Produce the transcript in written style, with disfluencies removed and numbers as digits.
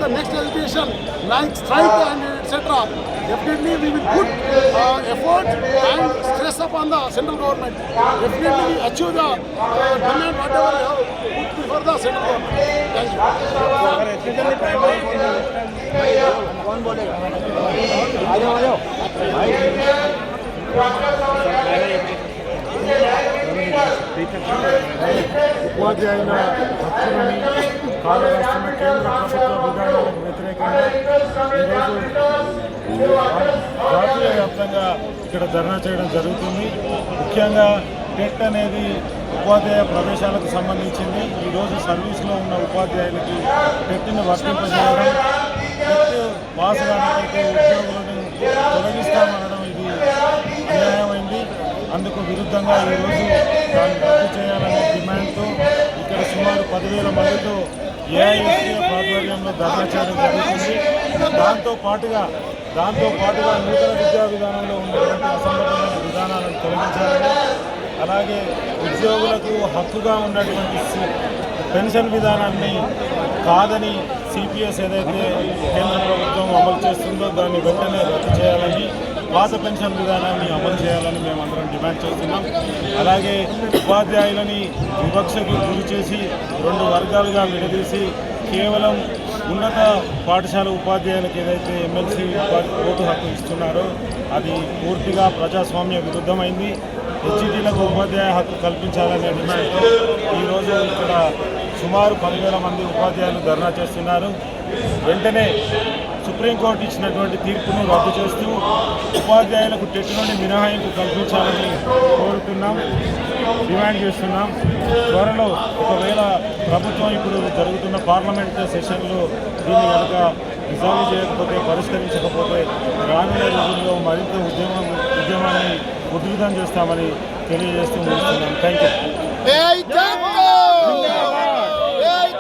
the next education, like strike and etc. Definitely we will put effort and stress upon the central government. Definitely we achieve the demand whatever we have put before the central government. Thank you. ఉపాధ్యాయుల హక్కులని కాలరాస్తున్న కేంద్ర ప్రభుత్వ విధానాలకు వ్యతిరేకంగా ఈరోజు జాతీయ వ్యాప్తంగా ఇక్కడ ధర్నా చేయడం జరుగుతుంది. ముఖ్యంగా టెట్ అనేది ఉపాధ్యాయ ప్రవేశాలకు సంబంధించింది. ఈరోజు సర్వీస్లో ఉన్న ఉపాధ్యాయులకి టెట్ని వర్తింపజేయడం, టెట్ పాస్ కానట్లయితే ఉద్యోగులను తొలగిస్తామనడం ఇది అన్యాయమైంది. అందుకు విరుద్ధంగా ఈరోజు దాన్ని రద్దు చేయాలనే డిమాండ్తో ఇక్కడ సుమారు 10,000 మందితో ఏఐఎస్టీఎఫ్ ఆధ్వర్యంలో ధర్నా చేయడం జరుగుతుంది. దాంతో పాటుగా నూతన విద్యా విధానంలో ఉన్నటువంటి అసంబద్ధమైన విధానాలను తొలగించాలని, అలాగే ఉద్యోగులకు హక్కుగా ఉన్నటువంటి పెన్షన్ విధానాన్ని కాదని సిపిఎస్ ఏదైతే కేంద్ర ప్రభుత్వం అమలు చేస్తుందో దాన్ని వెంటనే రద్దు చేయాలని, పాత పెన్షన్ విధానాన్ని అమలు చేయాలని మేమందరం డిమాండ్ చేస్తున్నాం. అలాగే ఉపాధ్యాయులని వివక్షకు గురి చేసి 2 వర్గాలుగా విడదీసి కేవలం ఉన్నత పాఠశాల ఉపాధ్యాయులకు ఏదైతే ఎమ్మెల్సీ ఓటు హక్కు ఇస్తున్నారో అది పూర్తిగా ప్రజాస్వామ్య విరుద్ధమైంది. హెచ్ఈటీలకు ఉపాధ్యాయ హక్కు కల్పించాలనే డిమాండ్తో ఈరోజు ఇక్కడ సుమారు 10,000 మంది ఉపాధ్యాయులు ధర్నా చేస్తున్నారు. వెంటనే సుప్రీంకోర్టు ఇచ్చినటువంటి తీర్పును రద్దు చేస్తూ ఉపాధ్యాయులకు టెట్ నుండి మినహాయింపు కల్పించాలని డిమాండ్ చేస్తున్నాం. త్వరలో ఒకవేళ ప్రభుత్వం ఇప్పుడు జరుగుతున్న పార్లమెంట్ సెషన్లో దీన్ని కనుక రిజాల్వ్ చేయకపోతే, పరిష్కరించకపోతే రానున్న రోజుల్లో మరింత ఉద్యమాన్ని ఉధృతం చేస్తామని తెలియజేస్తూ ముగిస్తున్నాం. Thank you.